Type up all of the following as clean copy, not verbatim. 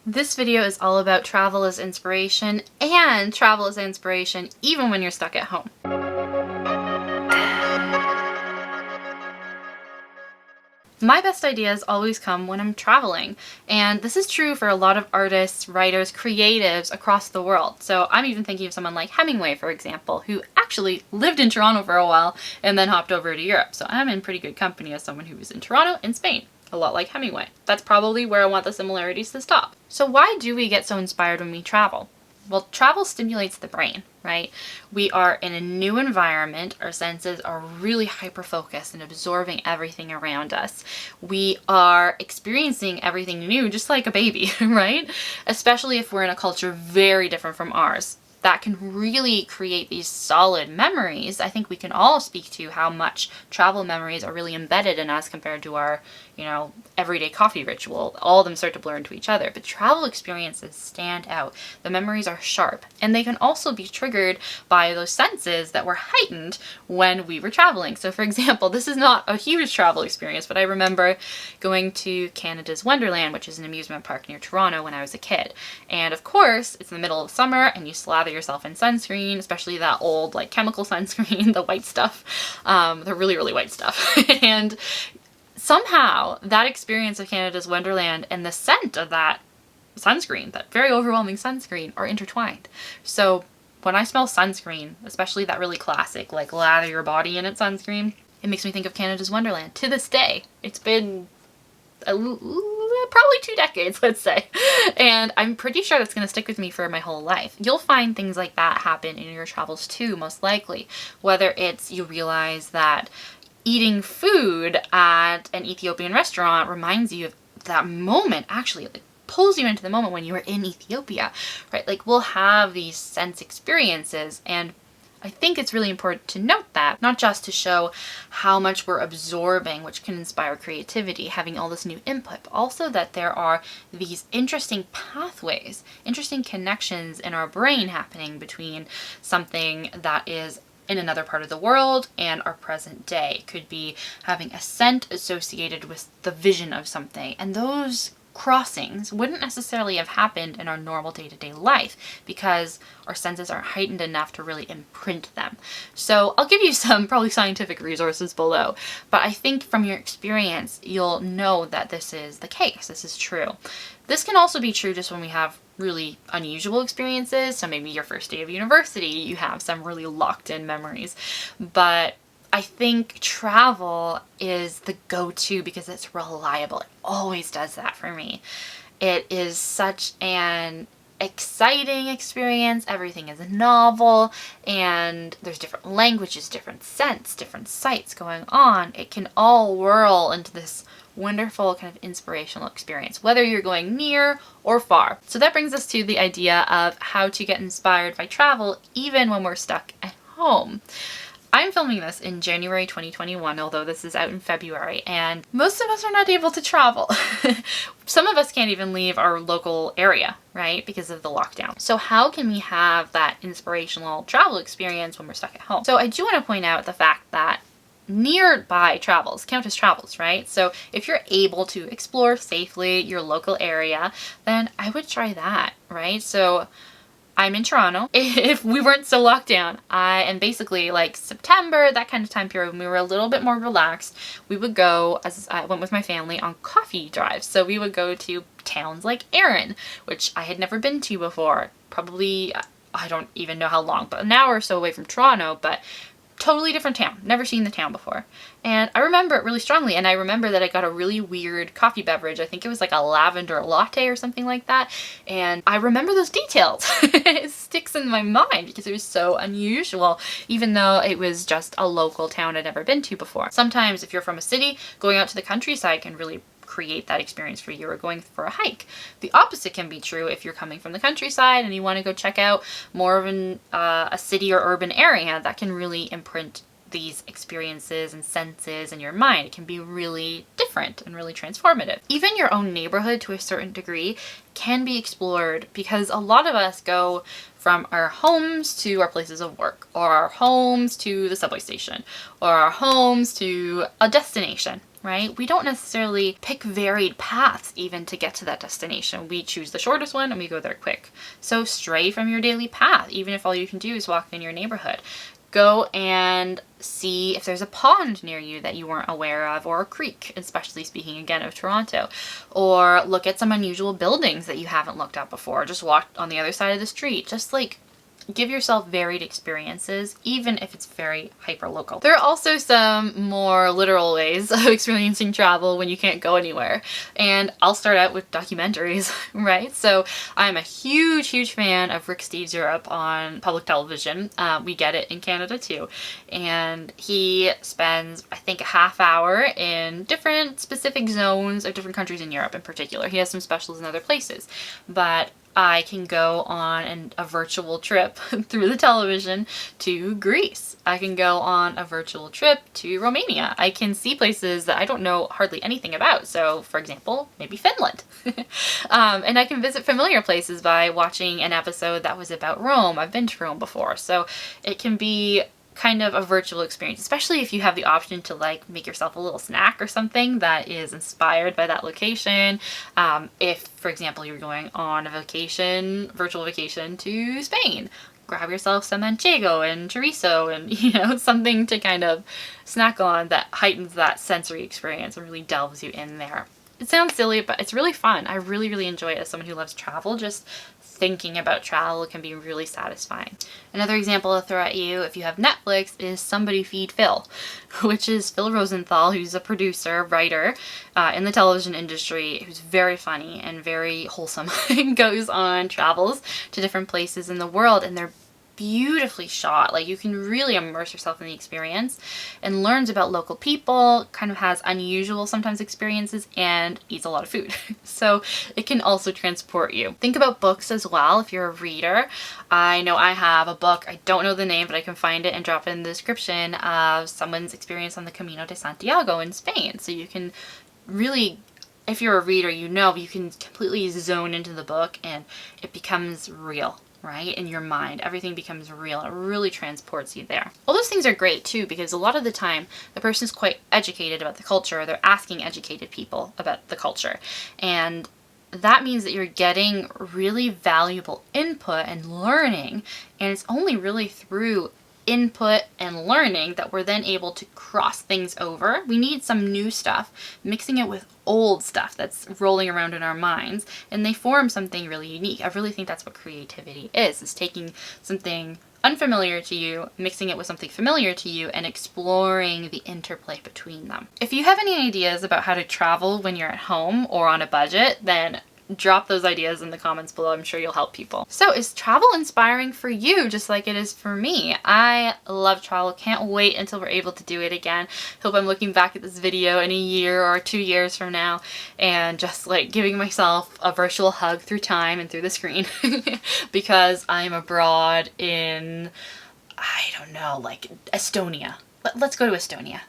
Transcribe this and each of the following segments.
This video is all about travel as inspiration and travel as inspiration even when you're stuck at home. My best ideas always come when I'm traveling, and this is true for a lot of artists, writers, creatives across the world. So I'm even thinking of someone like Hemingway, for example, who actually lived in Toronto for a while and then hopped over to Europe. So I'm in pretty good company as someone who was in Toronto in Spain. A lot like Hemingway. That's probably where I want the similarities to stop. So why do we get so inspired when we travel? Well, travel stimulates the brain, right? We are in a new environment. Our senses are really hyper-focused and absorbing everything around us. We are experiencing everything new, just like a baby, right? Especially if we're in a culture very different from ours. That can really create these solid memories. I think we can all speak to how much travel memories are really embedded in us compared to our, everyday coffee ritual. All of them start to blur into each other, but travel experiences stand out. The memories are sharp, and they can also be triggered by those senses that were heightened when we were traveling. So for example, this is not a huge travel experience, but I remember going to Canada's Wonderland, which is an amusement park near Toronto when I was a kid. And of course, it's in the middle of summer and you slather yourself in sunscreen, especially that old chemical sunscreen, the white stuff, the really, really white stuff. And somehow that experience of Canada's Wonderland and the scent of that sunscreen, that very overwhelming sunscreen, are intertwined. So when I smell sunscreen, especially that really classic, lather your body in it sunscreen, it makes me think of Canada's Wonderland. To this day, it's been probably 2 decades, let's say. And I'm pretty sure that's going to stick with me for my whole life. You'll find things like that happen in your travels too, most likely. Whether it's you realize that eating food at an Ethiopian restaurant reminds you of that moment, actually, pulls you into the moment when you were in Ethiopia, right? We'll have these sense experiences, and I think it's really important to note that, not just to show how much we're absorbing, which can inspire creativity, having all this new input, but also that there are these interesting pathways, interesting connections in our brain happening between something that is in another part of the world and our present day. It could be having a scent associated with the vision of something, and those crossings wouldn't necessarily have happened in our normal day-to-day life because our senses aren't heightened enough to really imprint them. So I'll give you some probably scientific resources below, but I think from your experience you'll know that this is the case. This is true. This can also be true just when we have really unusual experiences. So maybe your first day of university, you have some really locked in memories, but I think travel is the go-to because it's reliable. It always does that for me. It is such an exciting experience. Everything is novel, and there's different languages, different scents, different sights going on. It can all whirl into this wonderful kind of inspirational experience, whether you're going near or far. So that brings us to the idea of how to get inspired by travel even when we're stuck at home. I'm filming this in January 2021, although this is out in February, and most of us are not able to travel. Some of us can't even leave our local area, right, because of the lockdown. So how can we have that inspirational travel experience when we're stuck at home? So I do want to point out the fact that nearby travels count as travels, right? So if you're able to explore safely your local area, then I would try that, right? So I'm in Toronto. If we weren't so locked down, and basically September, that kind of time period when we were a little bit more relaxed, we would go, as I went with my family, on coffee drives. So we would go to towns like Erin, which I had never been to before. Probably, I don't even know how long, but an hour or so away from Toronto, but totally different town. Never seen the town before. And I remember it really strongly, and I remember that I got a really weird coffee beverage. I think it was a lavender latte or something like that. And I remember those details. It sticks in my mind because it was so unusual, even though it was just a local town I'd never been to before. Sometimes if you're from a city, going out to the countryside can really create that experience for you, or going for a hike. The opposite can be true if you're coming from the countryside and you want to go check out more of a city or urban area. That can really imprint these experiences and senses in your mind. It can be really different and really transformative. Even your own neighborhood, to a certain degree, can be explored because a lot of us go from our homes to our places of work, or our homes to the subway station, or our homes to a destination, right? We don't necessarily pick varied paths even to get to that destination. We choose the shortest one and we go there quick. So stray from your daily path, even if all you can do is walk in your neighborhood. Go and see if there's a pond near you that you weren't aware of, or a creek, especially speaking again of Toronto. Or look at some unusual buildings that you haven't looked at before. Just walk on the other side of the street. Just like give yourself varied experiences, even if it's very hyper local. There are also some more literal ways of experiencing travel when you can't go anywhere. And I'll start out with documentaries, right? So I'm a huge fan of Rick Steves Europe on public television. We get it in Canada too. And he spends, I think, a half hour in different specific zones of different countries in Europe in particular. He has some specials in other places, but I can go on a virtual trip through the television to Greece. I can go on a virtual trip to Romania. I can see places that I don't know hardly anything about. So, for example, maybe Finland. And I can visit familiar places by watching an episode that was about Rome. I've been to Rome before. So it can be kind of a virtual experience, especially if you have the option to like make yourself a little snack or something that is inspired by that location. If, for example, you're going on a vacation, virtual vacation to Spain, grab yourself some manchego and chorizo and, something to kind of snack on that heightens that sensory experience and really delves you in there. It sounds silly, but it's really fun. I really enjoy it as someone who loves travel. Just thinking about travel can be really satisfying. Another example I'll throw at you, if you have Netflix, is Somebody Feed Phil, which is Phil Rosenthal, who's a producer, writer in the television industry, who's very funny and very wholesome. Goes on travels to different places in the world, and they're beautifully shot. Like, you can really immerse yourself in the experience and learns about local people, kind of has unusual sometimes experiences, and eats a lot of food. So it can also transport you. Think about books as well if you're a reader. I know I have a book, I don't know the name, but I can find it and drop it in the description, of someone's experience on the Camino de Santiago in Spain. So you can really, if you're a reader, you can completely zone into the book and it becomes real. Right? In your mind, everything becomes real. It really transports you there. All those things are great too, because a lot of the time the person's quite educated about the culture, or they're asking educated people about the culture. And that means that you're getting really valuable input and learning, and it's only really through input and learning that we're then able to cross things over. We need some new stuff, mixing it with old stuff that's rolling around in our minds, and they form something really unique. I really think that's what creativity is taking something unfamiliar to you, mixing it with something familiar to you, and exploring the interplay between them. If you have any ideas about how to travel when you're at home or on a budget, then drop those ideas in the comments below. I'm sure you'll help people. So is travel inspiring for you just like it is for me? I love travel. Can't wait until we're able to do it again. Hope I'm looking back at this video in a year or 2 years from now and just like giving myself a virtual hug through time and through the screen because I'm abroad in, I don't know, like Estonia. Let's go to Estonia.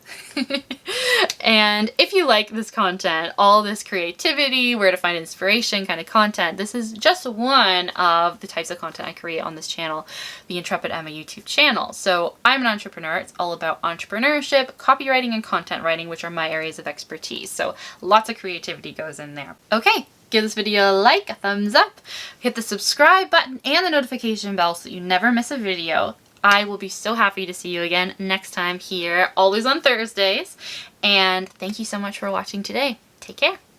And if you like this content, all this creativity, where to find inspiration kind of content, this is just one of the types of content I create on this channel, the Intrepid Emma YouTube channel. So I'm an entrepreneur. It's all about entrepreneurship, copywriting, and content writing, which are my areas of expertise. So lots of creativity goes in there. Okay. Give this video a like, a thumbs up, hit the subscribe button and the notification bell so that you never miss a video. I will be so happy to see you again next time here, always on Thursdays. And thank you so much for watching today. Take care.